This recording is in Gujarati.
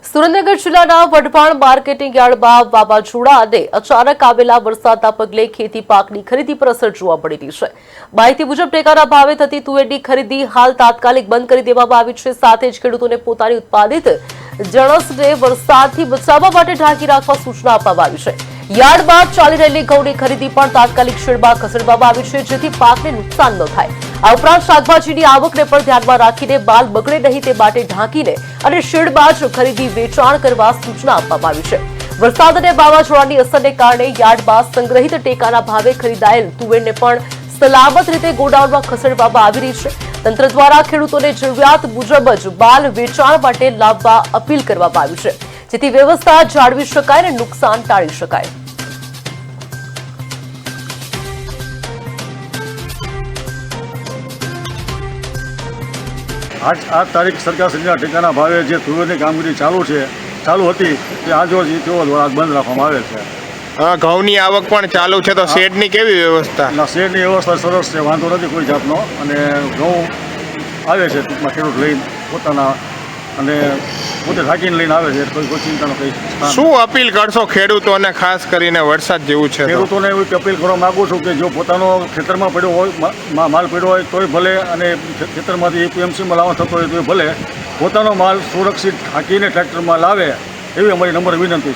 સુરેન્દ્રનગર જિલ્લાના વઢવાણ માર્કેટિંગ યાર્ડમાં વાવાઝોડા અને અચાનક આવેલા વરસાદના પગલે ખેતી પાકની ખરીદી પર અસર જોવા મળી રહી છે। માહિતી મુજબ ટેકાના ભાવે થતી તુવેરની ખરીદી હાલ તાત્કાલિક બંધ કરી દેવામાં આવી છે। સાથે જ ખેડૂતોને પોતાની ઉત્પાદિત જણસને વરસાદથી બચાવવા માટે ઢાંકી રાખવા સૂચના આપવામાં આવી છે। યાર્ડમાં ચાલી રહેલી ઘઉંની ખરીદી પણ તાત્કાલિક શેડમાં ખસેડવામાં આવી છે, જેથી પાકને નુકસાન ન થાય। આ ઉપરાંત શાકભાજીની આવકને પણ ધ્યાનમાં રાખીને માલ બગડે નહીં તે માટે ઢાંકીને અને શેડમાં જ ખરીદી વેચાણ કરવા સૂચના આપવામાં આવી છે। વરસાદ અને વાવાઝોડાની અસરને કારણે યાર્ડમાં સંગ્રહિત ટેકાના ભાવે ખરીદાયેલ તુવેરને પણ સલામત રીતે ગોડાઉનમાં ખસેડવામાં આવી રહી છે। તંત્ર દ્વારા ખેડૂતોને જરૂરિયાત મુજબ જ માલ વેચાણ માટે લાવવા અપીલ કરવામાં આવી છે, જેથી વ્યવસ્થા જાળવી શકાય અને નુકસાન ટાળી શકાય। આ તારીખ સરકારશ્રીના ટેકાના ભાવે જે તુવેરની કામગીરી ચાલુ હતી તે આજરોજ તેઓ દ્વારા બંધ રાખવામાં આવેલ છે। ઘઉંની આવક પણ ચાલુ છે, તો શેડની કેવી વ્યવસ્થા? શેડની વ્યવસ્થા સરસ છે, વાંધો નથી કોઈ જાતનો। અને ઘઉં આવે છે ટૂંકમાં ખેડૂત લઈને પોતાના અને પોતે ઢાંકીને લઈને આવે છે, કોઈ ચિંતાનો કંઈ। શું અપીલ કરશો ખેડૂતોને, ખાસ કરીને વરસાદ જેવું છે? ખેડૂતોને એવી અપીલ કરવા માગું છું કે જો પોતાનો ખેતરમાં પડ્યો હોય, માલ પડ્યો હોય તોય ભલે, અને ખેતરમાંથી એપીએમસીમાં લાવવાનો થતો હોય તોય ભલે, પોતાનો માલ સુરક્ષિત ઢાંકીને ટ્રેક્ટરમાં લાવે એવી અમારી નમ્ર વિનંતી છે।